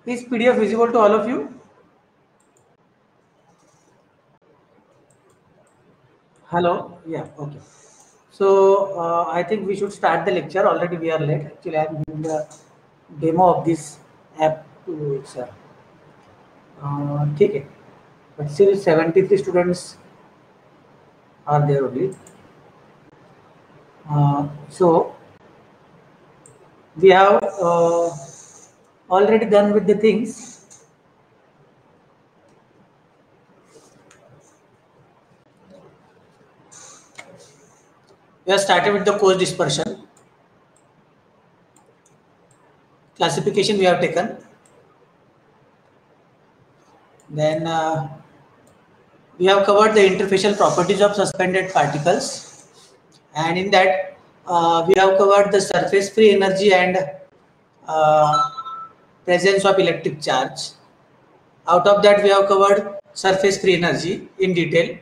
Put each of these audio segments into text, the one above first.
Is PDF visible to all of you? Hello? Yeah, okay. So I think we should start the lecture. Already we are late. Actually, I am giving the demo of this app to sir. ठीक है. But still 73 students are there only. So we have already done with the things. We have started with the course dispersion. Classification we have taken. Then we have covered the interfacial properties of suspended particles, and in that we have covered the surface free energy and uh, presence of electric charge. Out of that, we have covered surface free energy in detail.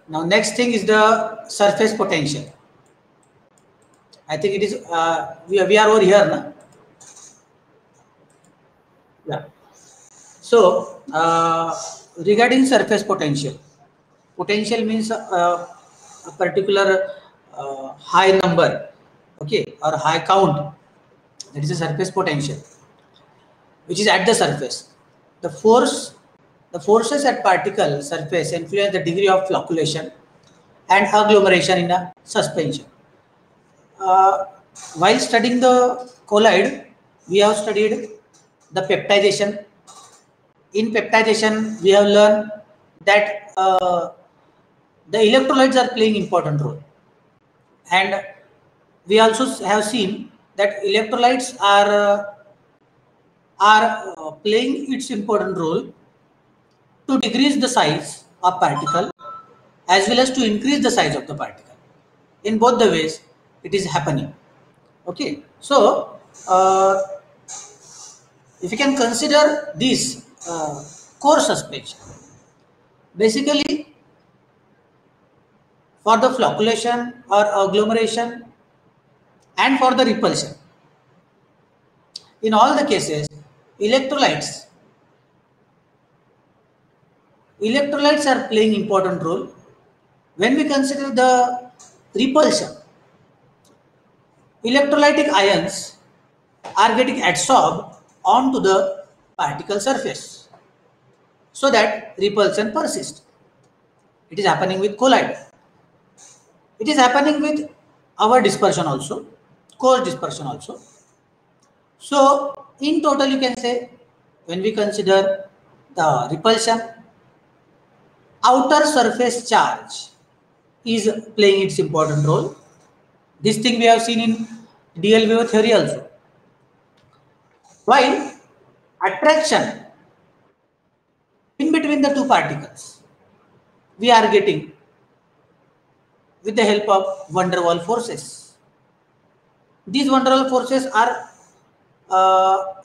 Now, next thing is the surface potential. I think it is we are over here, na? Yeah. So, regarding surface potential, potential means a particular high number, okay, or high count. That is a surface potential, which is at the surface. The forces at particle surface influence the degree of flocculation and agglomeration in a suspension. Uh, while studying the colloid, we have studied the peptidation. In peptidation, we have learned that the electrolytes are playing important role, and we also have seen that electrolytes are playing its important role to decrease the size of particle as well as to increase the size of the particle. In both the ways, it is happening. Okay, so if you can consider this core suspension, basically for the flocculation or agglomeration and for the repulsion. In all the cases, electrolytes electrolytes are playing important role. When we consider the repulsion, electrolytic ions are getting adsorbed onto the particle surface so that repulsion persists. It is happening with colloid. It is happening with our dispersion also, coarse dispersion also. So in total, you can say when we consider the repulsion, outer surface charge is playing its important role. This thing we have seen in DL wave theory also. While attraction in between the two particles, we are getting with the help of van der Waals forces. These van der Waals forces are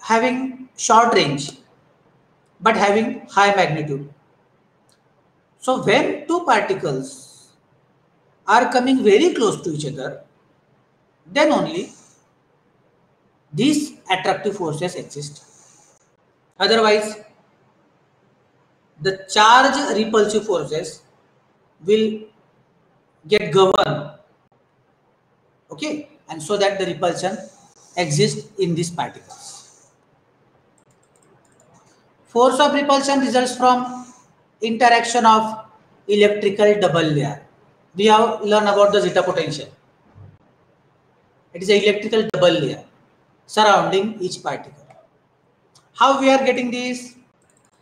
having short range but having high magnitude. So when two particles are coming very close to each other, then only these attractive forces exist. Otherwise, the charge repulsive forces will get governed, okay, and so that the repulsion exists in these particles. Force of repulsion results from interaction of electrical double layer. We have learned about the zeta potential. It is an electrical double layer surrounding each particle. How we are getting this?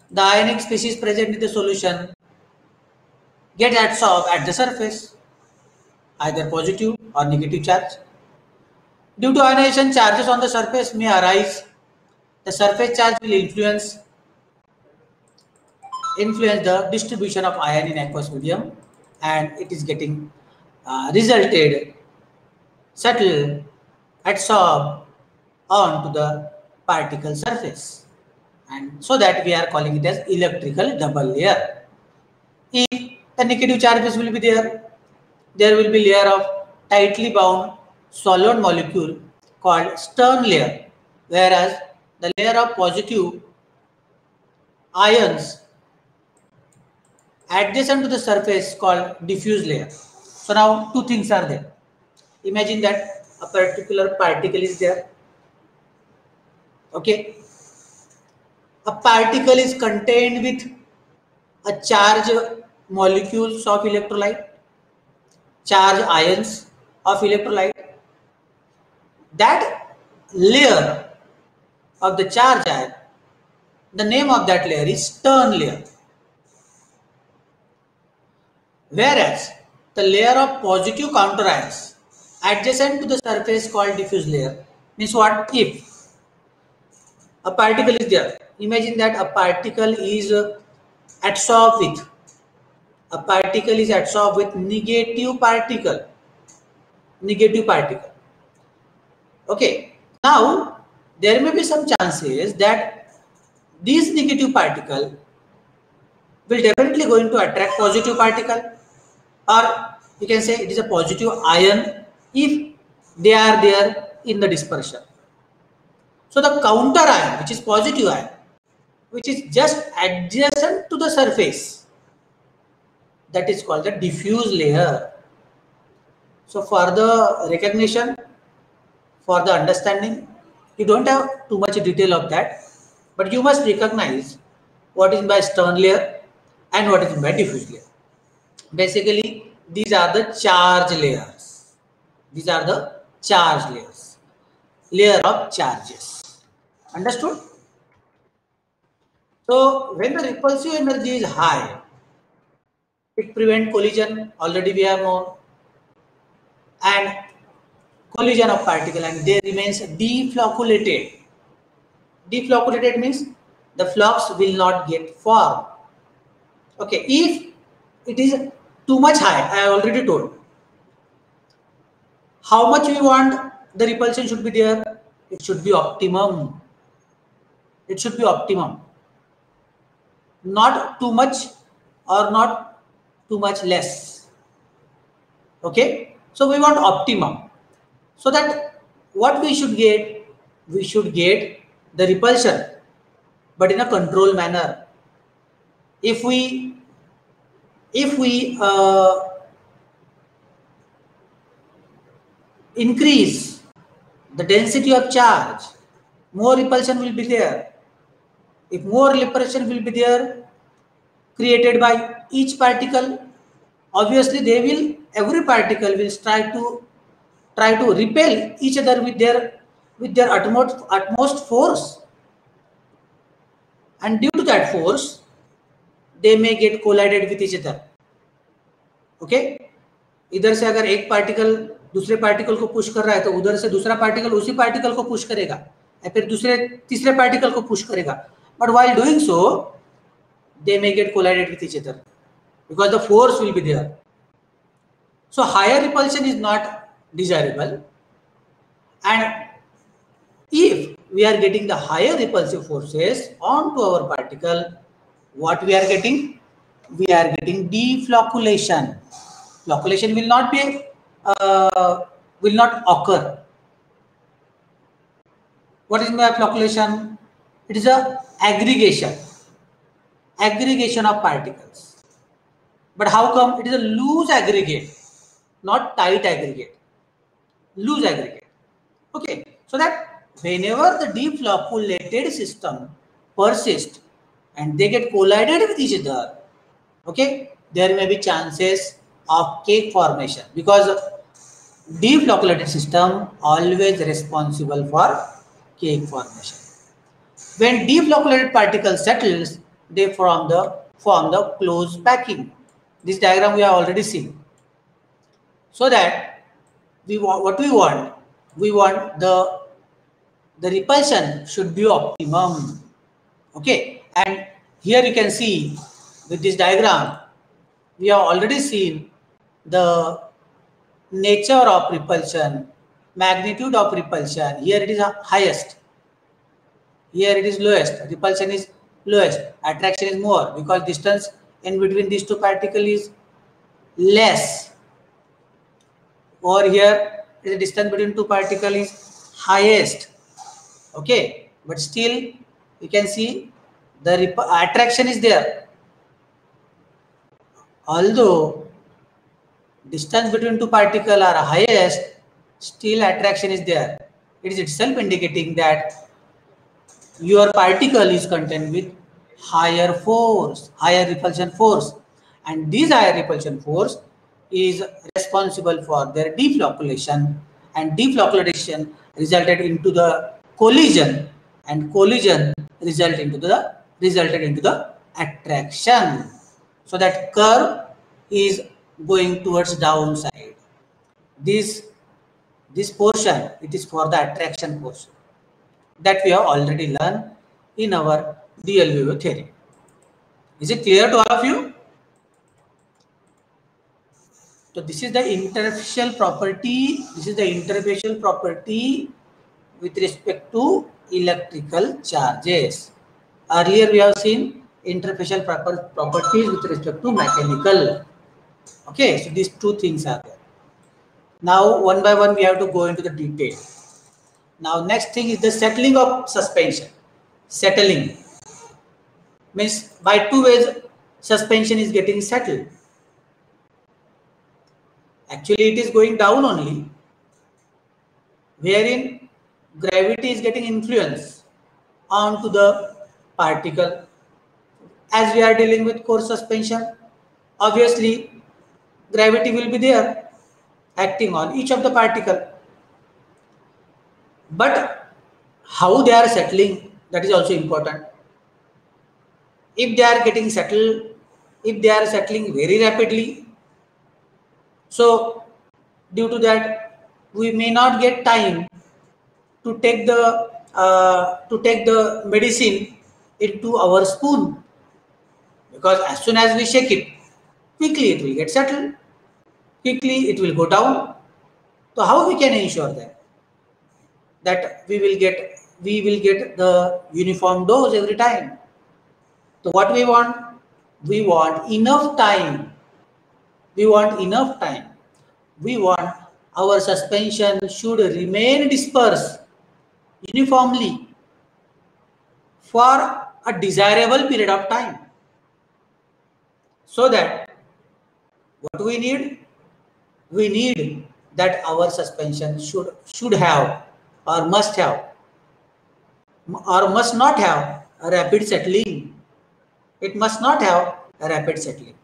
The ionic species present in the solution get adsorbed at the surface, either positive or negative charge. Due to ionization, charges on the surface may arise. The surface charge will influence the distribution of ion in aqueous medium, and it is getting resulted settle adsorb onto the particle surface, and so that we are calling it as electrical double layer. If the negative charges will be there will be layer of tightly bound solid molecule called stern layer, whereas the layer of positive ions adjacent to the surface called diffuse layer. So now two things are there. Imagine that a particular particle is there. Okay, a particle is contained with a charge molecules of electrolyte, charge ions of electrolyte. That layer of the charge ion, the name of that layer is stern layer. Whereas the layer of positive counter ions adjacent to the surface called diffuse layer means what? If a particle is there, imagine that a particle is adsorbed with negative particle. Okay, now there may be some chances that these negative particle will definitely going to attract positive particle, or you can say it is a positive ion if they are there in the dispersion. So the counter ion, which is positive ion, which is just adjacent to the surface, that is called the diffuse layer. So for the recognition, for the understanding, you don't have too much detail of that, but you must recognize what is by stern layer and what is by diffuse layer. Basically, these are the charge layers. These are the charge layers. Layer of charges. Understood? So when the repulsive energy is high, it prevents collision. Already we have known, and collision of particle, and they remains deflocculated. Deflocculated means the flux will not get formed. Okay, if it is too much high, I already told. How much we want the repulsion should be there? It should be optimum. It should be optimum. Not too much or not too much less. Okay, so we want optimum. So that what we should get? We should get the repulsion, but in a controlled manner. If we increase the density of charge, more repulsion will be there. If more repulsion will be there created by each particle, obviously every particle will try to repel each other with their utmost force, and due to that force they may get collided with each other. Okay, इधर से अगर एक particle दूसरे particle को push कर रहा है तो उधर से दूसरा पार्टिकल उसी पार्टिकल को पुश करेगा या फिर दूसरे तीसरे पार्टिकल को पुश करेगा, but while doing so they may get collided with each other because the force will be there. So higher repulsion is not desirable, and if we are getting the higher repulsive forces onto our particle, what we are getting? We are getting deflocculation. Flocculation will not occur. What is my flocculation? It is a aggregation of particles. But how come? It is a loose aggregate, not tight aggregate. Loose aggregate. Okay, so that whenever the deflocculated system persists and they get collided with each other, okay, there may be chances of cake formation, because deflocculated system always responsible for cake formation. When deflocculated particle settles, they form the closed packing. This diagram we have already seen. So that we want the repulsion should be optimum. Okay, and here you can see with this diagram we have already seen the nature of repulsion, magnitude of repulsion. Here it is highest, here it is lowest. Repulsion is lowest, attraction is more because distance in between these two particles is less. Over here the distance between two particles is highest. Okay, but still you can see the attraction is there. Although distance between two particles are highest, still attraction is there. It is itself indicating that your particle is contained with higher force, higher repulsion force, and this higher repulsion force is responsible for their deflocculation, and deflocculation resulted into the collision, and collision resulted into the attraction. So that curve is going towards downside. This portion, it is for the attraction portion that we have already learned in our dual view theory. Is it clear to all of you? So this is the interfacial property. This is the interfacial property with respect to electrical charges. Earlier we have seen interfacial properties with respect to mechanical. Okay, so these two things are there. Now one by one we have to go into the detail. Now next thing is the settling of suspension. Settling means by two ways suspension is getting settled. Actually it is going down only, wherein gravity is getting influence onto the particle. As we are dealing with coarse suspension, obviously gravity will be there acting on each of the particle. But how they are settling, that is also important. If they are getting settled, if they are settling very rapidly, so due to that we may not get time to take the medicine into our spoon, because as soon as we shake it, quickly it will get settled, quickly it will go down. So how we can ensure that we will get the uniform dose every time? So what we want? We want enough time. We want enough time. We want our suspension should remain dispersed uniformly for a desirable period of time. So that what we need? We need that our suspension should have or must have or must not have a rapid settling. It must not have a rapid settling.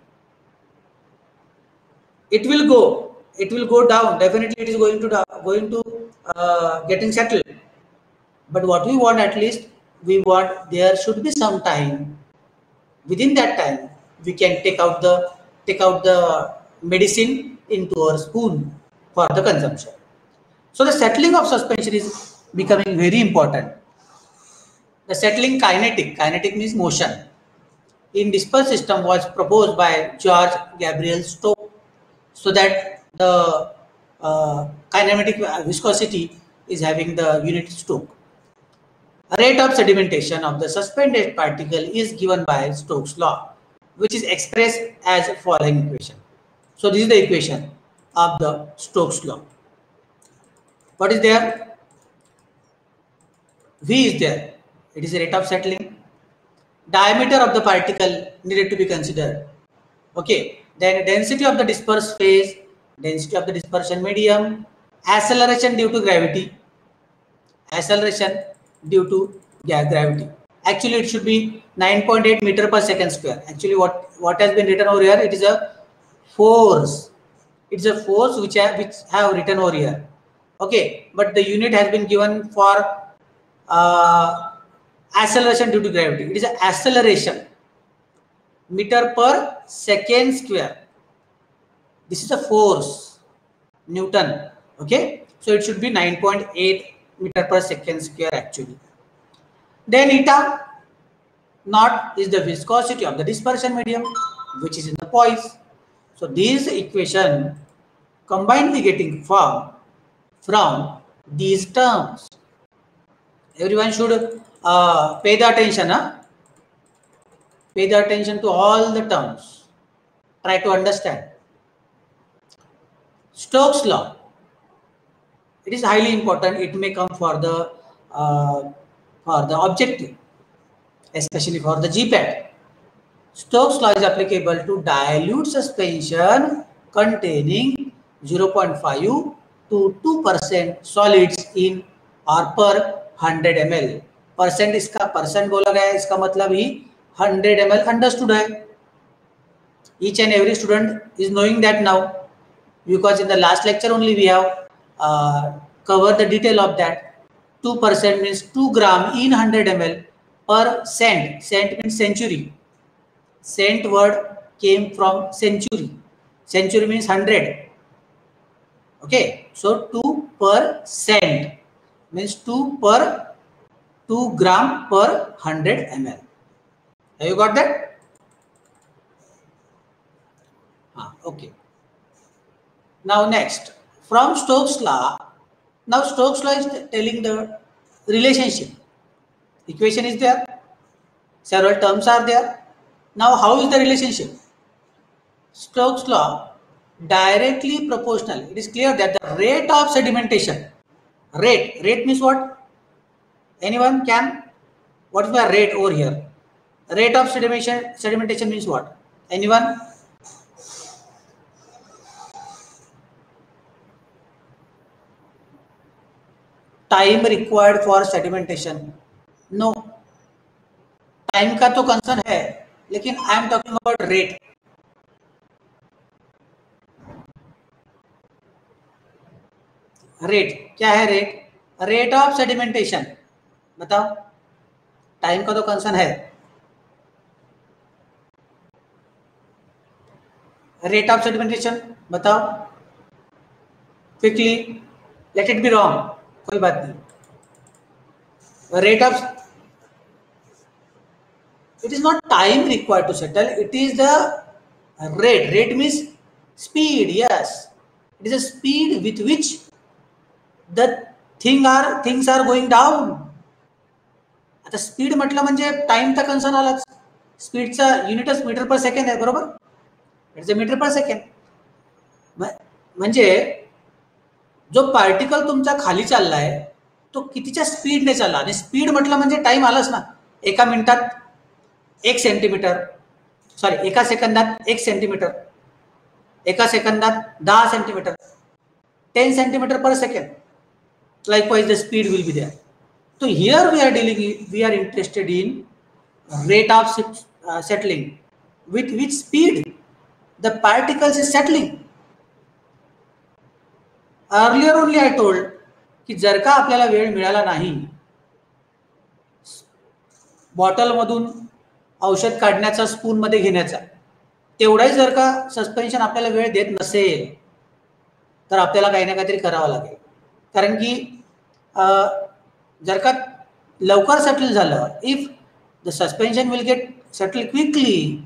It will go down. Definitely it is going to getting settled. But what we want, at least we want there should be some time. Within that time we can take out the medicine into our spoon for the consumption. So the settling of suspension is becoming very important. The settling kinetic means motion, in dispersed system was proposed by George Gabriel Stokes, so that the kinematic viscosity is having the unit Stokes. A rate of sedimentation of the suspended particle is given by Stokes' law, which is expressed as following equation. So this is the equation of the Stokes' law. What is there? V is there. It is a rate of settling. Diameter of the particle needed to be considered. Okay. Then density of the dispersed phase, density of the dispersion medium, acceleration due to gravity, acceleration due to gravity. Actually, it should be 9.8 meter per second square. Actually, what has been written over here? It is a force. It's a force which have written over here. Okay, but the unit has been given for acceleration due to gravity. It is an acceleration, meter per second square. This is a force, Newton. Okay, so it should be 9.8 meter per second square actually. Then eta naught is the viscosity of the dispersion medium, which is in the poise. So these equation combinedly getting formed from these terms. Everyone should pay the attention. Pay the attention to all the terms. Try to understand. Stokes' law. It is highly important. It may come for the objective, especially for the GPAT. Stokes law is applicable to dilute suspension containing 0.5 to 2% solids in or per 100 ml. Percent इसका percent बोला गया है, इसका मतलब ही 100 ml understood है. Each and every student is knowing that now, because in the last lecture only we have covered the detail of that. 2% means 2 gram in 100 ml per cent. Cent means century. Cent word came from century. Century means 100. Okay, so 2 per cent means 2 gram per 100 ml. Have you got that? Okay. Now next, from Stokes law. Now Stokes law is telling the relationship. Equation is there. Several terms are there. Now how is the relationship? Stokes law directly proportional. It is clear that the rate of sedimentation. Rate means what? Anyone can? What is the rate over here? Rate of sedimentation means what? Anyone? Time required for sedimentation. No. Time का तो concern है, लेकिन I am talking about rate. Rate क्या है? Rate of sedimentation. बताओ. Time का तो concern है. रेट ऑफ सेडिमेंटेशन बताओ quickly. Let it be wrong, कोई बात नहीं. Rate of, it is not time required to settle, it is the rate means speed. Yes, it is a speed with which the things are going down. आता speed म्हटलं म्हणजे टाइमचा concern आलाच. स्पीडचा युनिटच metre पर second आहे, बरोबर. It's a metre पर second. म्हणजे जो पार्टिकल तुमचा खाली चाललाय तो कितीच्या स्पीडने चालला. आणि स्पीड म्हटलं म्हणजे टाइम आलाच ना. एका मिनिटात 1 सेंटीमीटर, सॉरी एका सेकंदात 1 सेंटीमीटर, एका सेकंदात 10 सेंटीमीटर, 10 सेंटीमीटर पर second. Likewise the speed will be there. So here we are interested in rate of settling, with which speed the particles is settling. Earlier only I told की जर का आपल्याला वेळ मिळाला नाही बॉटल मधून औषध काढण्याचा स्पून मध्ये घेण्याचा, तेवढाही जर का सस्पेन्शन आपल्याला वेळ देत नसेल तर आपल्याला काही ना काहीतरी करावं लागेल. कारण की जर का लवकर सेटल झालं, if the suspension will get settle quickly,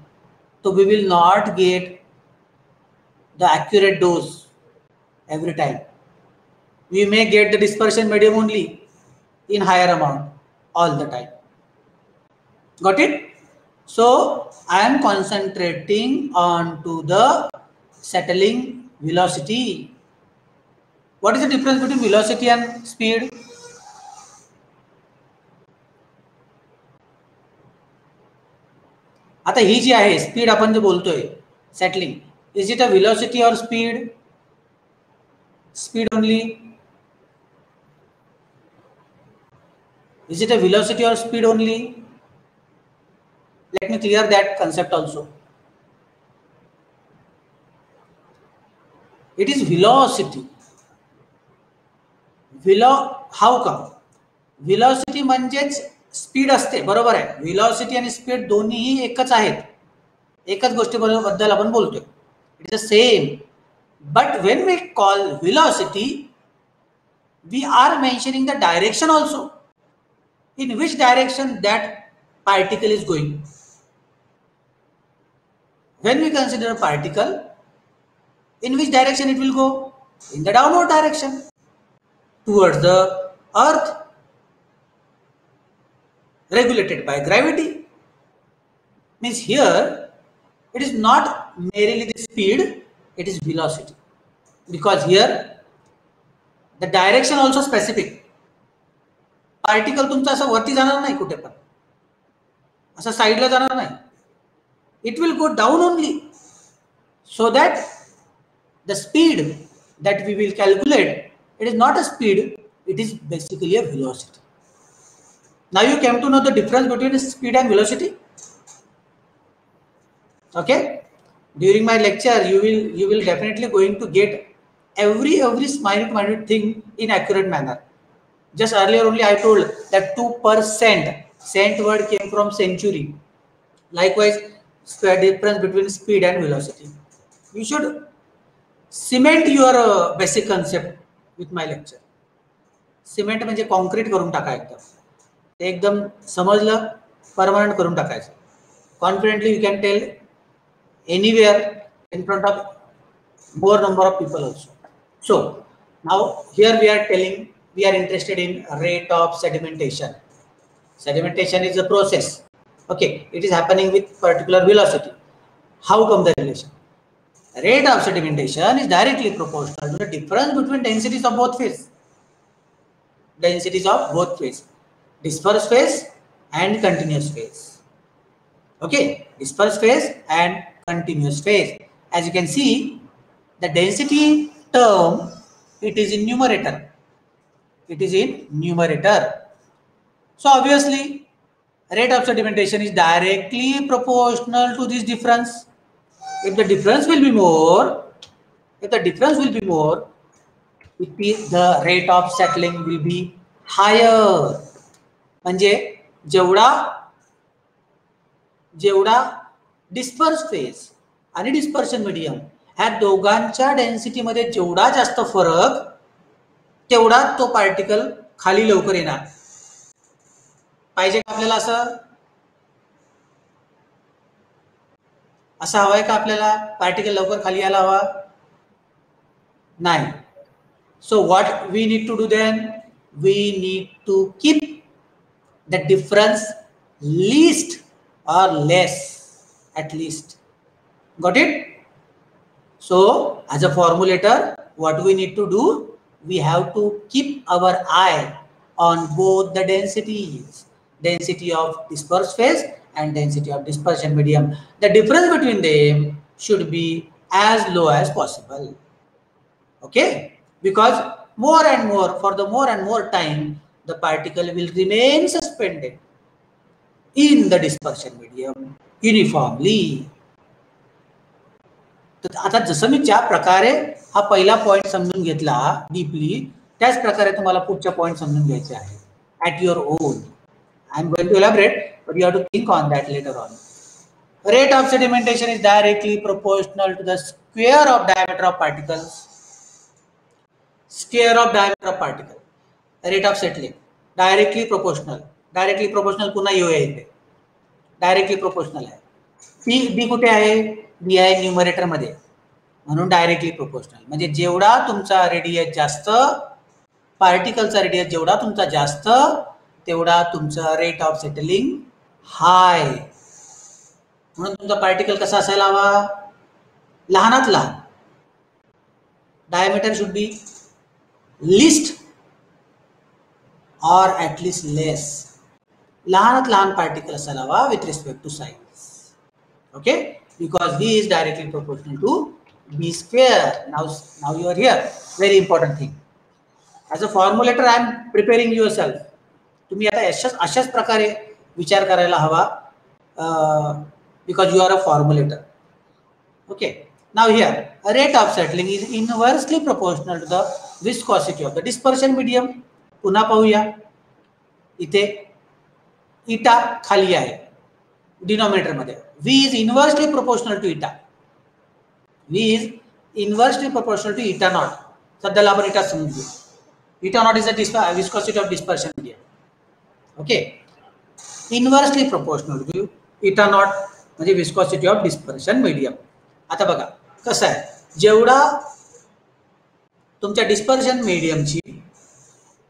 तो we will not get the accurate dose every time. We may get the dispersion medium only in higher amount all the time. Got it? So I am concentrating on to the settling velocity. What is the difference between velocity and speed? आता ही जी आहे speed आपण जे बोलतोय settling, is it a velocity or speed? Speed only. Is it a velocity or speed only? Let me clear that concept also. It is velocity. How come? Velocity म्हणजेच speed असते, बरोबर आहे. velocity आणि speed दोन्हीही एकच आहेत. एकच गोष्टीबद्दल आपण बोलतोय. It is the same. But when we call velocity, we are mentioning the direction also. In which direction that particle is going. When we consider a particle, in which direction it will go? In the downward direction, towards the earth, regulated by gravity. Means here it is not merely the speed, it is velocity, because here the direction also specific. Particle तुमचा असं वरती जाणार नाही कुठे पण, असं साईडला जाणार नाही. It will go down only, so that the speed that we will calculate, it is not a speed, it is basically a velocity. Now you came to know the difference between speed and velocity. Okay, during my lecture you will definitely going to get every minute thing in accurate manner. Just earlier only I told that 2%, cent word came from century. Likewise, difference between speed and velocity. You should cement your basic concept with my lecture. Cement म्हणजे concrete करून टाका, ते एकदम समजलं, permanent करून टाकायचं. Confidently you can tell anywhere in front of more number of people also. So now here we are telling, we are interested in rate of sedimentation. Sedimentation is a process. Okay, it is happening with particular velocity. How come the relation? Rate of sedimentation is directly proportional to the difference between densities of both phase. Densities of both phase, dispersed phase and continuous phase. Okay, dispersed phase and continuous phase. As you can see, the density term, it is in numerator. It is in numerator. So obviously, rate of sedimentation is directly proportional to this difference. If the difference will be more, the rate of settling will be higher. म्हणजे जेवढा disperse phase आणि dispersion medium ह्या दोघांच्या density मध्ये जेवढा जास्त फरक, तेवढा तो पार्टिकल खाली लवकर येणार. पाहिजे का आपल्याला असं हवंय का आपल्याला पार्टिकल लवकर खाली यायला हवा? नाही. So what we need to do then? We need to keep the difference least or less, at least. Got it? So as a formulator, what we need to do, we have to keep our eye on both the densities, density of dispersed phase and density of dispersion medium. The difference between them should be as low as possible. Okay, because more and more time the particle will remain suspended in the dispersion medium uniformly. तर आता जसं मी ज्या प्रकारे हा पहिला point समजून घेतला deeply, त्याच प्रकारे तुम्हाला पुढच्या पॉइंट समजून घ्यायचे आहे at your own. I am going to elaborate, but you have to think on that later on. Rate of sedimentation is directly proportional to the square of diameter of particles. Square of diameter of particle. Rate of settling directly proportional. Directly proportional पुन्हा येऊया इथे. Directly proportional आहे. B कुठे आहे? B आहे numerator मध्ये, म्हणून directly proportional. म्हणजे जेवढा तुमचा रेडियस जास्त, पार्टिकलचा रेडियस जेवढा तुमचा जास्त, तेवढा तुमचा रेट ऑफ सेटलिंग हाय. म्हणून तुमचा पार्टिकल कसा असायला हवा? लहानात लहान. Diameter should be list or at least less. लहानात लहान पार्टिकल असायला हवा with respect to size. Okay, because V is directly proportional to B square. Now you are here. Very important thing. As a formulator, I am preparing yourself. तुम्ही आता अशाच प्रकारे विचार करायला हवा, because you are a formulator. Okay. Now here, a rate of settling is inversely proportional to the viscosity of the dispersion medium. पुन्हा पाहूया. इथे इटा खाली आहे डिनॉमिनेटर मध्ये. V is inversely proportional to इटा. V is inversely proportional to eta naught. सध्याला आपण इटा समजू. Eta naught is the viscosity of dispersion medium. Okay, inversely proportional to eta naught म्हणजे viscosity of dispersion medium. आता बघा कसं आहे, जेवढा तुमच्या डिस्पर्शन मीडियमची,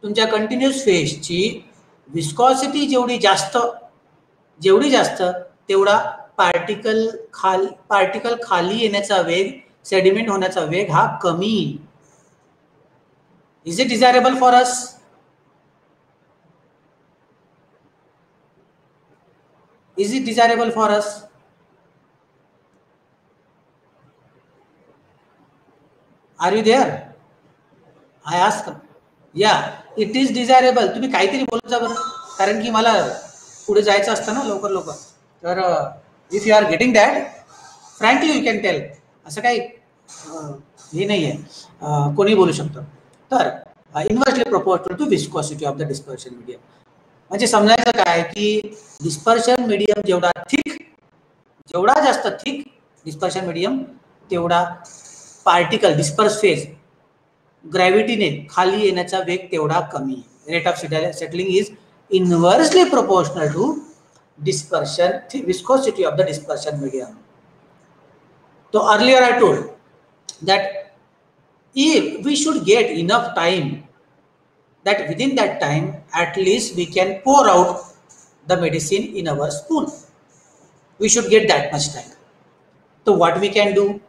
तुमच्या कंटिन्युअस फेजची विस्कॉसिटी जेवढी जास्त, तेवढा पार्टिकल खाली येण्याचा वेग, सेडिमेंट होण्याचा वेग हा कमी. Is it desirable for us? Is it desirable for us? Are you there? I ask. Yeah, it is desirable. तुम्ही काहीतरी बोलत जा बरं, कारण की मला पुढे जायचं असतं ना लवकर लवकर. तर if you are getting that, frankly you can tell. असं काही हे नाही आहे, कोणी बोलू शकतं. तर inversely proportional to viscosity of the dispersion medium. म्हणजे समजायचं काय की डिस्पर्शन मीडियम जेवढा जास्त थिक डिस्पर्शन मीडियम तेवढा पार्टिकल डिस्पर्स फेज ग्रॅव्हिटीने खाली येण्याचा वेग तेवढा कमी. Rate of settling is inversely proportional to dispersion, viscosity of the dispersion medium. So earlier I told that if we should get enough time, that within that time at least we can pour out the medicine in our spoon. We should get that much time. So what we can do?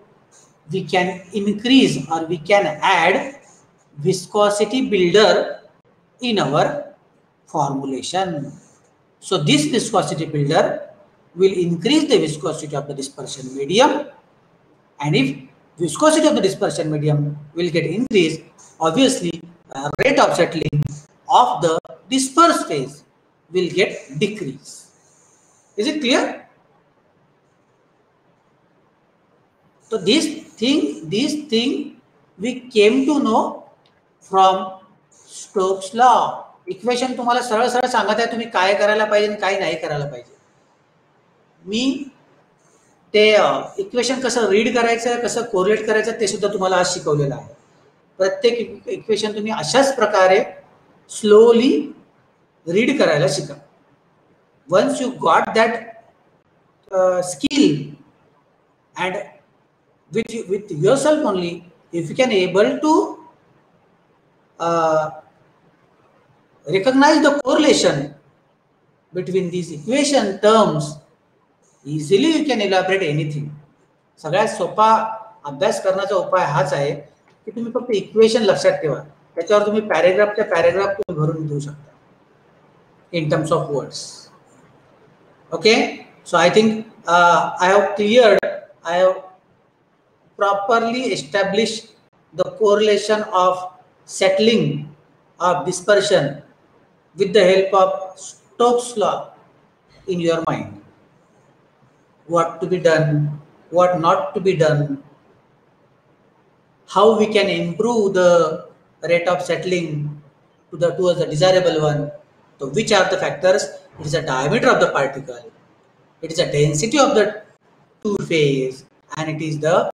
We can increase or we can add viscosity builder in our formulation. So this viscosity builder will increase the viscosity of the dispersion medium, and if viscosity of the dispersion medium will get increased, obviously rate of settling of the dispersed phase will get decreased. Is it clear? So this thing we came to know from Stokes law. Equation तुम्हाला सरळ सरळ सांगत आहे तुम्ही काय करायला पाहिजे आणि काय नाही करायला पाहिजे. मी ते इक्वेशन कसं रीड करायचं, कसं कोरिलेट करायचं ते सुद्धा तुम्हाला आज शिकवलेलं आहे. प्रत्येक इक्वेशन तुम्ही अशाच प्रकारे स्लोली रीड करायला शिका. Once you got that skill and with yourself only, if you can able to recognize the correlation between these equation terms, easily you can elaborate anything. सगळ्यात सोपा अभ्यास करण्याचा उपाय हाच आहे की तुम्ही फक्त इक्वेशन लक्षात ठेवा, त्याच्यावर तुम्ही पॅरेग्राफच्या पॅरेग्राफ तुम्ही भरून देऊ शकता in terms of words. Okay, so I think I have properly established the correlation of settling of dispersion with the help of Stokes law in your mind. What to be done, what not to be done, how we can improve the rate of settling towards the desirable one. So which are the factors? It is the diameter of the particle, it is the density of the two phase, and it is the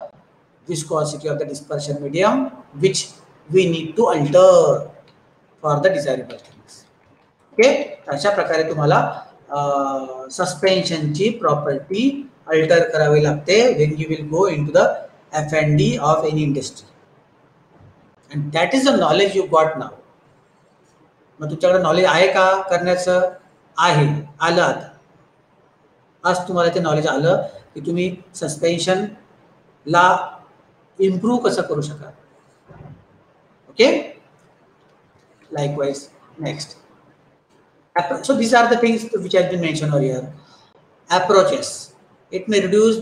viscosity of the dispersion medium which we need to alter for the desirable things. Okay, अशा प्रकारे तुम्हाला सस्पेन्शनची property alter करावी लागते when you will go into the F&D of any industry, and that is the knowledge you got now. मग तुमच्याकडे knowledge आहे का करण्याचं? आहे, आलं. आता आज तुम्हाला ते नॉलेज आलं की तुम्ही सस्पेन्शन ला इम्प्रूव्ह कसं करू शकाल. Okay, likewise next. So these are the things which has been mentioned earlier. Approaches. It may reduce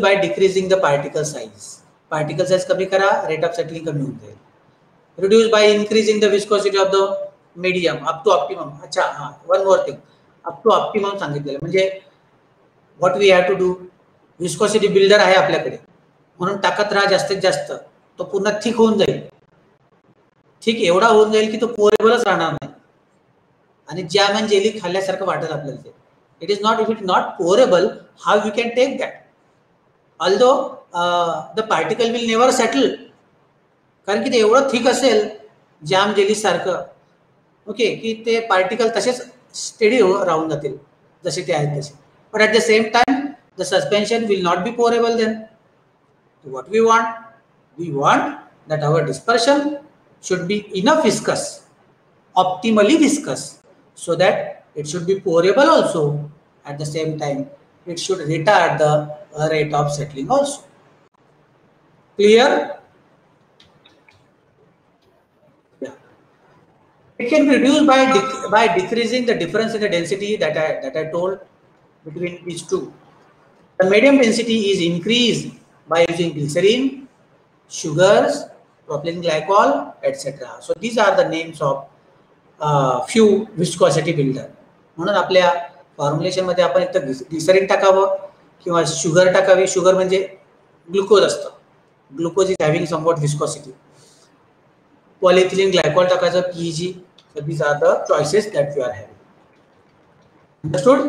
by decreasing the particle size. Particle size कमी करा, rate of settling कमी होऊन जाईल. Reduce by increasing the viscosity of the medium up to optimum. अच्छा, हाँ, one more thing. Up to optimum सांगितलेलं म्हणजे what we have to do. Viscosity builder आहे आपल्याकडे म्हणून टाकत राहा जास्तीत जास्त, तो पुन्हा थिक होऊन जाईल. थिक एवढा होऊन जाईल की तो पोरेबलच राहणार नाही आणि जॅम अँड जेली खाल्ल्यासारखं वाटेल आपल्याला ते. It is not, if it not pourable, how you can take that? Although the particle will never settle, कारण की ते एवढं थिक असेल जॅम जेली सारखं, ओके, की ते पार्टिकल तसेच स्टेडी राहून जातील जसे ते आहेत तसे. But at the same time the suspension will not be pourable then. So what we want? We want that our dispersion should be enough viscous, optimally viscous, so that it should be pourable also. At the same time, it should retard the rate of settling also. Clear? It can be reduced by decreasing the difference in the density that I told between these two. The medium density is increased by using glycerin, sugars, propylene glycol, etc. So these are the names of few viscosity builder. म्हणून आपल्या formulation मध्ये आपण एक तर glycerine टाकावं किंवा sugar टाकावी. Sugar म्हणजे ग्लुकोज असतं. Glucose is having somewhat viscosity. Polyethylene glycol टाकायचं PEG. So these are the choices that we are having. Understood?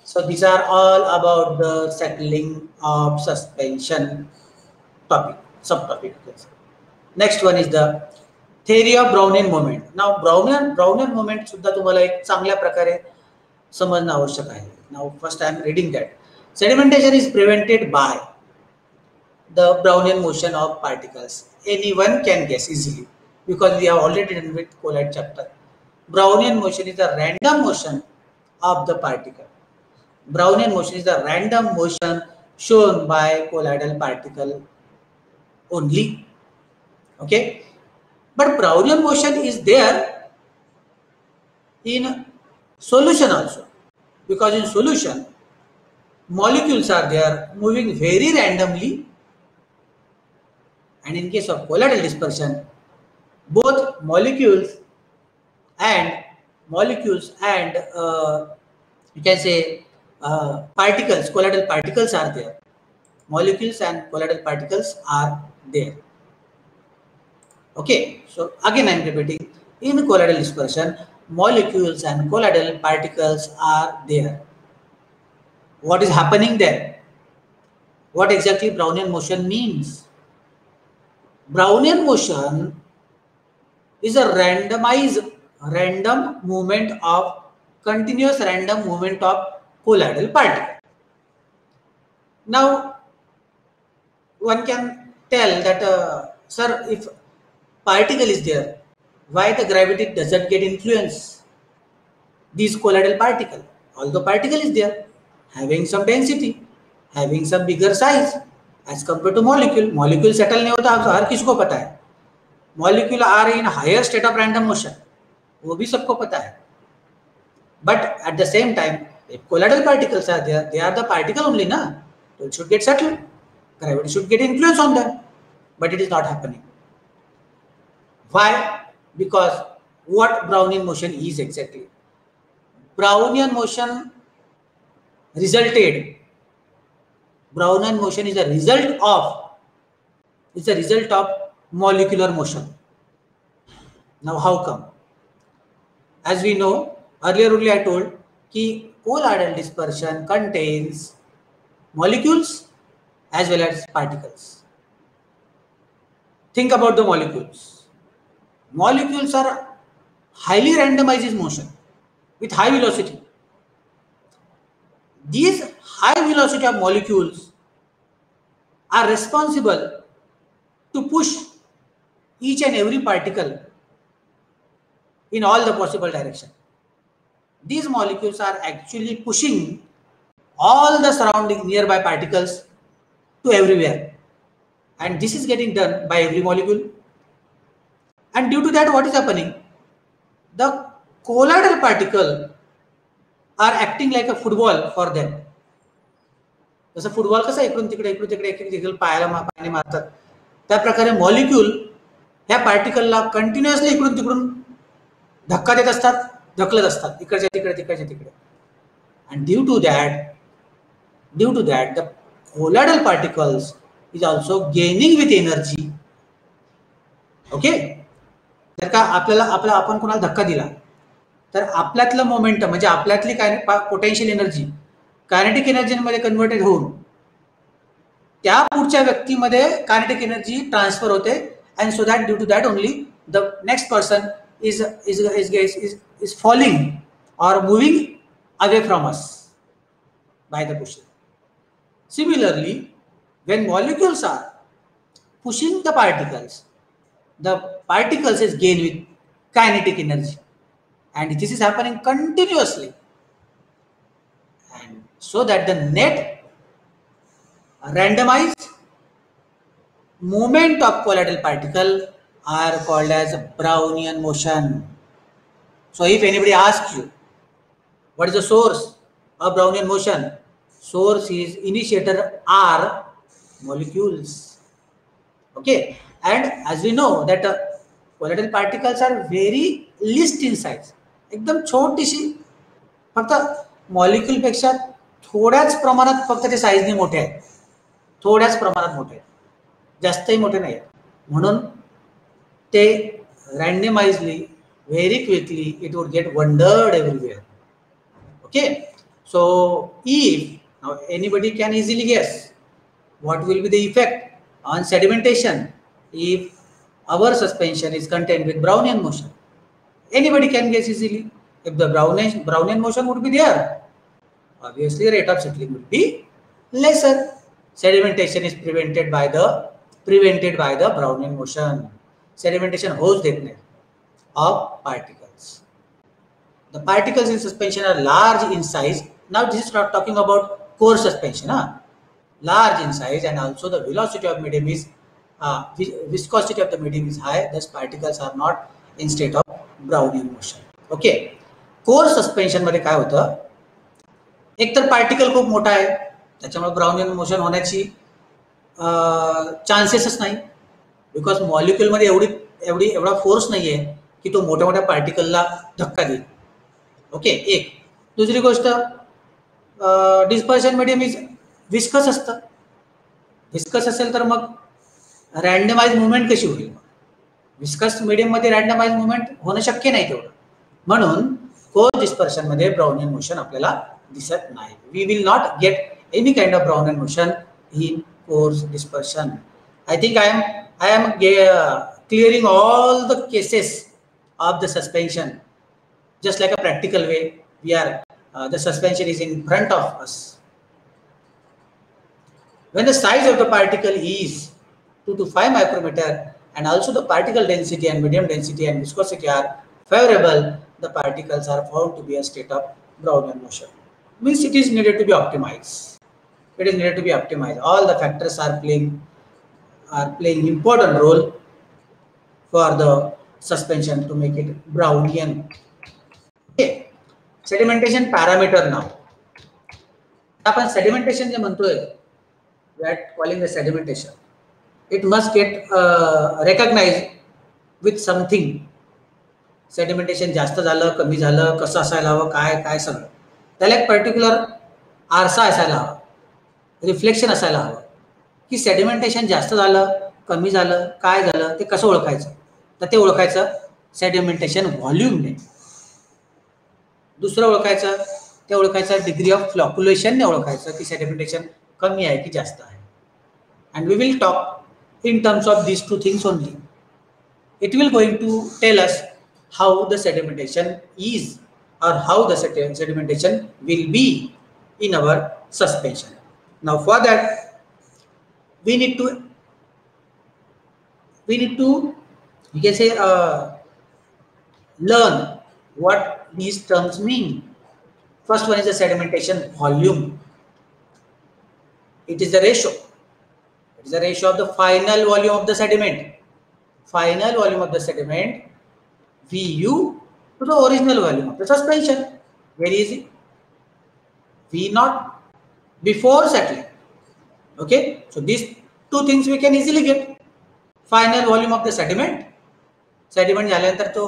So these are all about the settling of suspension topic, subtopic. Next one is the theory of Brownian moment. Now Brownian moment सुद्धा तुम्हाला एक चांगल्या प्रकारे समजणं आवश्यक आहे. Now first I am reading that. Sedimentation is prevented by the Brownian motion of particles. Anyone can guess easily because we have already done with colloid chapter. Brownian motion is the random motion of the particle. Brownian motion is the random motion shown by colloidal particle only. Okay, but Brownian motion is there in solution also, because in solution molecules are there moving very randomly, and in case of colloidal dispersion, both molecules and you can say particles, colloidal particles are there. Molecules and colloidal particles are there. Okay, so again I am repeating, in colloidal dispersion, molecules and colloidal particles are there. What is happening there? What exactly Brownian motion means? Brownian motion is a continuous random movement of colloidal particle. Now, one can tell that, sir, if particle is there, why the gravity doesn't get influence these colloidal particle? Although particle is there, having some density, having some bigger size as compared to molecule. Molecule settle नहीं होता, हर किसको पता है. Molecule are in higher state of random motion, वो भी सबको पता है. But at the same time, if colloidal particles are there, they are the particle only, na? So it should get settled. Gravity should get influence on them, but it is not happening. Why? Because what Brownian motion is exactly? Brownian motion resulted. Brownian motion is a result of molecular motion. Now how come? As we know, earlier only I told कि colloidal dispersion contains molecules as well as particles. Think about the molecules. Molecules are highly randomized in motion with high velocity. These high velocity of molecules are responsible to push each and every particle in all the possible direction. These molecules are actually pushing all the surrounding nearby particles to everywhere, and this is getting done by every molecule. And due to that, what is happening? The colloidal particle are acting like a football for them. जसं football कसं इकडून तिकडे एक पायाला पाणी मारतात, त्या प्रकारे मॉलिक्यूल ह्या पार्टिकलला कंटिन्युअसली इकडून तिकडून धक्का देत असतात, ढकलत असतात इकडच्या तिकडे. And due to that the colloidal particles is also gaining with energy. Okay, जर का आपण कोणाला धक्का दिला तर आपल्यातलं मोमेंटम म्हणजे आपल्यातली पोटेन्शियल एनर्जी कायनेटिक एनर्जी मध्ये कन्वर्टेड होऊन त्या पुढच्या व्यक्तीमध्ये कायनेटिक एनर्जी ट्रान्सफर होते. and so that due to that only the next person is falling or moving away from us by the pushing. Similarly, when molecules are pushing the particles is gained with kinetic energy, and this is happening continuously, and so that the net randomized movement of colloidal particle are called as Brownian motion. So if anybody asks you, what is the source of Brownian motion? Source is initiator are molecules. Okay, and as we know that volatile particles are very least in size. एकदम छोटीशी फक्त molecule पेक्षा थोड्याच प्रमाणात फक्त ते साईजने मोठे आहेत, थोड्याच प्रमाणात मोठे आहेत, जास्तही मोठे नाही आहेत. म्हणून ते रँडमाइजली very quickly it would get wandered everywhere. Okay, so if now anybody can easily guess what will be the effect on sedimentation if our suspension is contained with Brownian motion. Anybody can guess easily. If the Brownian motion would be there, obviously rate of settling would be lesser. Sedimentation is prevented by the Brownian motion. Sedimentation होच देत नाही of particles. The particles in suspension are large in size. Now this is not talking about coarse suspension, large in size, and also the velocity of medium is viscosity of the medium is high. Thus particles are not in state of Brownian motion. Okay, coarse suspension मध्ये काय होतं, एक तर particle खूप मोठा आहे त्याच्यामुळे Brownian motion होण्याची चान्सेसच नाही, बिकॉज मॉलिक्यूल मध्ये एवढा फोर्स नाहीये की तो मोठ्या मोठ्या पार्टिकलला धक्का देईल. ओके, एक. दुसरी गोष्ट, डिस्पर्शन मीडियम इज विस्कस असतं. विस्कस असेल तर मग रँडमाइज मुवमेंट कशी होईल? विस्कस मीडियम मध्ये रँडमाइज मुवमेंट होणं शक्य नाही तेवढं. म्हणून कोर्स डिस्पर्शन मध्ये ब्राउनियन मोशन आपल्याला दिसत नाही. We will not get any kind of Brownian motion in coarse dispersion. I think I am clearing all the cases of the suspension just like a practical way. We are the suspension is in front of us. When the size of the particle is 2 to 5 micrometer and also the particle density and medium density and viscosity are favorable, the particles are found to be a state of Brownian motion. Means it is needed to be optimized. It is needed to be optimized. All the factors are playing important role for the suspension to make it Brownian. Okay, sedimentation parameter now. आपण sedimentation जे म्हणतोय, we are calling the sedimentation. It must get recognized with something. Sedimentation जास्त झालं, कमी झालं, कसं असायला हवं, काय सगळं त्याला एक पर्टिक्युलर आरसा असायला हवा, रिफ्लेक्शन असायला हवं की सेडिमेंटेशन जास्त झालं, कमी झालं, काय झालं ते कसं ओळखायचं. तर ते ओळखायचं सेडिमेंटेशन व्हॉल्यूमने. दुसरं ओळखायचं डिग्री ऑफ फ्लॉक्युलेशनने ओळखायचं की सेडिमेंटेशन कमी आहे की जास्त आहे. And we will talk in terms of these two things only. It will going to tell us how the sedimentation is or how the sedimentation will be in our suspension. Now for that we need to you can say learn what these terms mean. First one is the sedimentation volume. It is the ratio. It is the ratio of the final volume of the sediment. Final volume of the sediment Vu to the original volume of the suspension. Very easy. V naught before settling. Okay, so these two things we can easily get. Final volume of the sediment झाल्यानंतर तो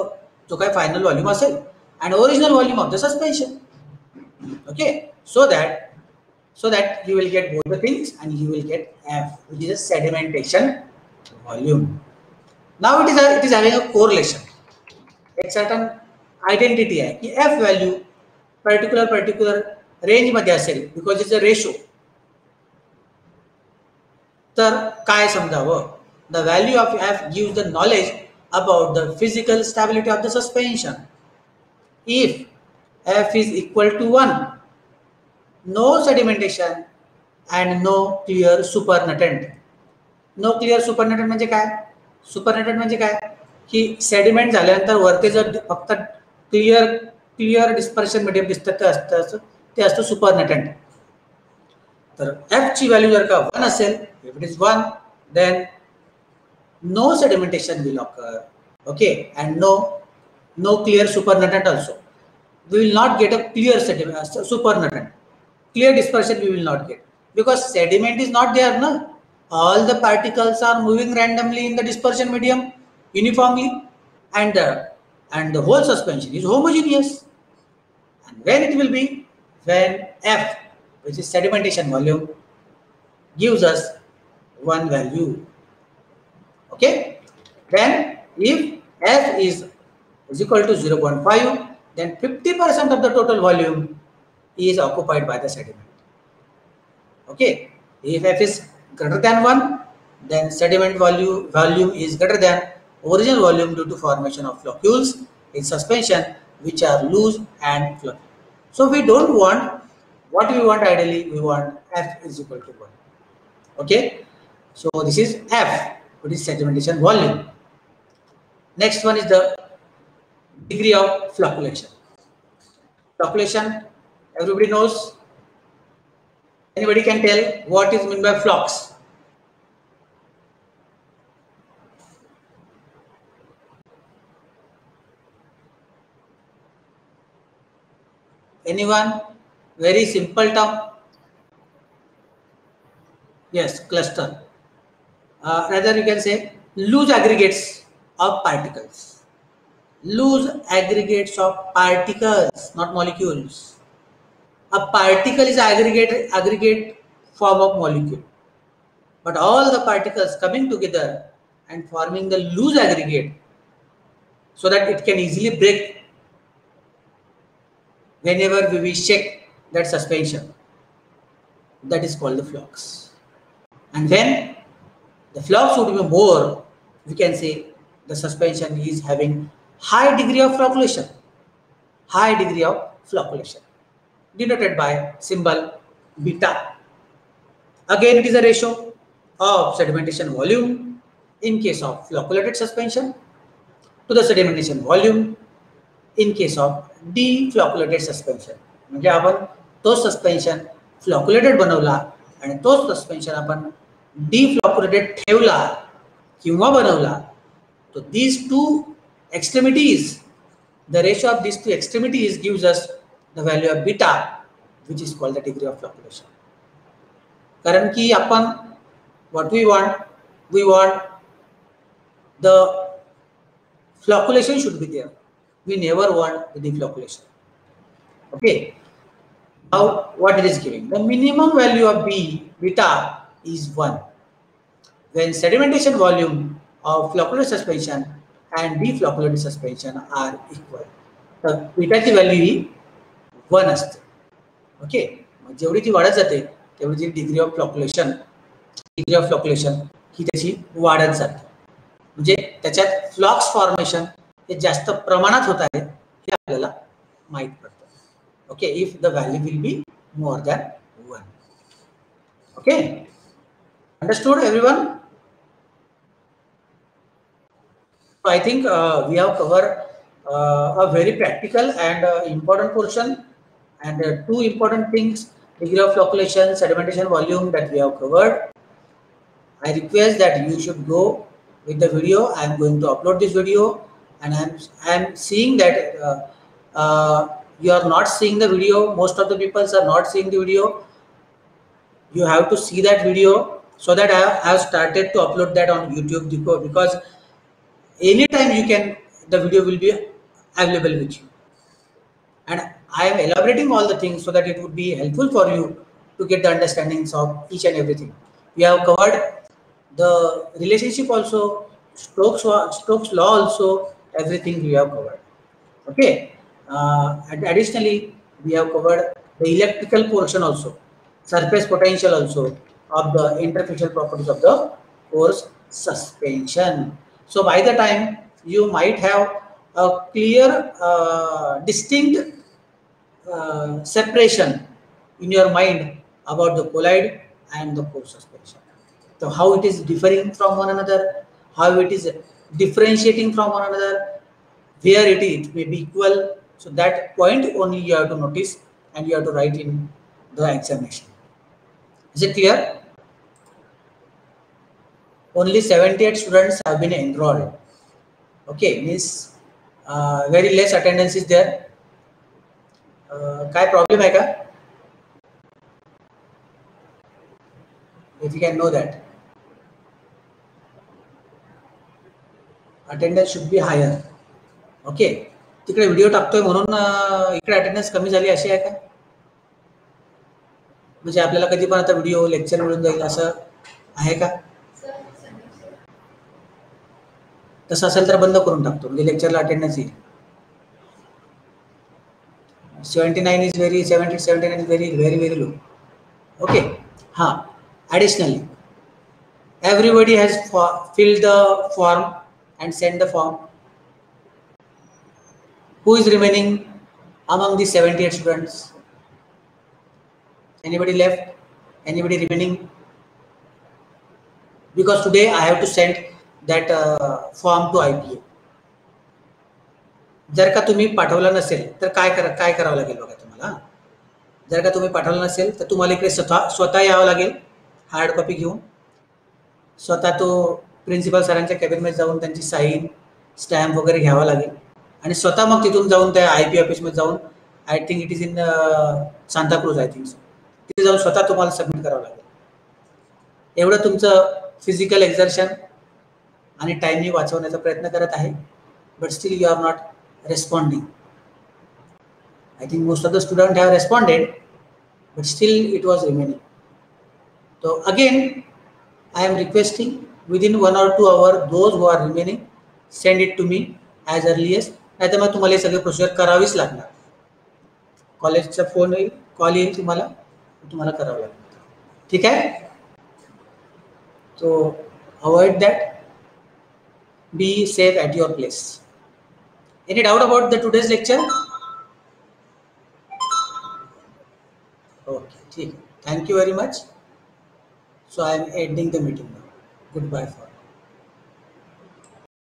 जो काय final volume असेल and original volume of the suspension. Okay, so that you will get both the things and you will get F, which is a sedimentation volume. Now it is having a correlation. एक certain identity आहे की F value particular range मध्ये असेल because it's a ratio. तर काय समजावं? The value of F gives the knowledge about the physical stability of the suspension. If F is equal to 1, no sedimentation and no clear supernatant. No clear supernatant म्हणजे काय? Supernatant म्हणजे काय की sediment झाल्यानंतर वरती जर फक्त क्लिअर डिस्पर्शन मीडियम दिसतं ते असतं सुपरनेटंट. तर F ची व्हॅल्यू जर का 1 असेल, if it is 1 then no sedimentation will occur. Okay, and no clear supernatant also. We will not get a clear supernatant. Clear dispersion we will not get, because sediment is not there. No, all the particles are moving randomly in the dispersion medium uniformly, and the whole suspension is homogeneous. And when it will be? When F, which is sedimentation volume, gives us one value. Okay, then if F is equal to 0.5, then 50% of the total volume is occupied by the sediment. Okay, if F is greater than 1, then sediment volume is greater than original volume due to formation of floccules in suspension, which are loose and fluffy. So we don't want, what we want ideally, we want F is equal to 1. Okay, so this is F, which is sedimentation volume. Next one is the degree of flocculation. Flocculation, everybody knows. Anybody can tell what is meant by flocks? Anyone? Very simple term. Yes, cluster. Rather you can say loose aggregates of particles. Loose aggregates of particles, not molecules. A particle is aggregate form of molecule. But all the particles coming together and forming the loose aggregate, so that it can easily break whenever we shake that suspension. That is called the flux. And when the flux would be more, we can say the suspension is having high degree of flocculation. High degree of flocculation, denoted by symbol beta. Again, it is a ratio of sedimentation volume in case of flocculated suspension to the sedimentation volume in case of deflocculated suspension. म्हणजे आपण तो suspension फ्लॉक्युलेटेड बनवला आणि तोच suspension आपण डिफ्लॉक्युलेटेड ठेवला किंवा बनवला, so these two extremities, the ratio of these two extremities gives us the value of beta, which is called the degree of flocculation. कारण की आपण what we want the flocculation should be there. We never want the deflocculation. Okay. Now what it is giving? The minimum value of beta is 1. When sedimentation volume of flocculated suspension and deflocculated suspension are equal, the beta ची value ही 1 असते. Okay, जेवढी ती वाढत जाते तेवढी ती degree of फ्लॉक्युलेशन ही त्याची वाढत जाते. म्हणजे त्याच्यात फ्लॉक्स फॉर्मेशन हे जास्त प्रमाणात होत आहे हे आपल्याला माहित पडतं. Okay, if the value will be more than 1. Okay, understood everyone? I think we have covered a very practical and important portion, and two important things: degree of flocculation, sedimentation volume, that we have covered. I request that you should go with the video. I am going to upload this video, and I am seeing that you are not seeing the video. Most of the people are not seeing the video. You have to see that video, so that I have started to upload that on YouTube, because anytime you can, the video will be available with you, and I am elaborating all the things so that it would be helpful for you to get the understandings of each and everything. We have covered the relationship also, Stokes law also, everything we have covered. Okay, and additionally we have covered the electrical portion also, surface potential also of the interfacial properties of the coarse suspension. So by the time you might have a clear, distinct separation in your mind about the colloid and the coarse suspension. So how it is differing from one another, how it is differentiating from one another, where it may be equal. So that point only you have to notice and you have to write in the examination. Is it clear? only 78 students have been enrolled. Okay, means very less attendance is there. काय problem आहे का? If you can know that attendance should be higher. Okay, तिकडे video टाकतोय म्हणून इकडे attendance कमी झाली अशी आहे का? म्हणजे आपल्याला कधी पण आता व्हिडिओ लेक्चर मिळून जाईल असं आहे का? तसं असेल तर बंद करून टाकतो, म्हणजे लेक्चरला अटेंडन्स येईल. 79 is very 79 is very low. Okay. Additionally, everybody has filled the form and sent the form. Who is remaining among the 78 students? Anybody left? Anybody remaining? Because today I have to send that form to IPA. जर का तुम्ही पाठवला नसेल तर काय करावं लागेल बघा तुम्हाला. जर का तुम्ही पाठवलं नसेल तर तुम्हाला इकडे स्वतः यावं लागेल हार्ड कॉपी घेऊन. स्वतः तो प्रिन्सिपल सरांच्या कॅबिनमध्ये जाऊन त्यांची साईन स्टॅम्प वगैरे घ्यावा लागेल आणि स्वतः मग तिथून जाऊन त्या IPA ऑफिसमध्ये जाऊन, I think it is in Santacruz, I think तिथे जाऊन स्वतः तुम्हाला सबमिट करावं लागेल. एवढं तुमचं फिजिकल एक्झर्शन आणि टाइम मी वाचवण्याचा प्रयत्न करत आहे, but still you are not responding. I think most of the students have responded, but still it was remaining. So again, I am requesting within 1 or 2 hours, those who are remaining, send it to me as early as. नाही तर मग तुम्हाला हे सगळे procedure करावीच लागणार. कॉलेजचा phone येईल, call येईल तुम्हाला करावं लागणार. ठीक आहे? So avoid that. Be safe at your place. Any doubt about the today's lecture? Okay, thank you very much. So I am ending the meeting now. Goodbye for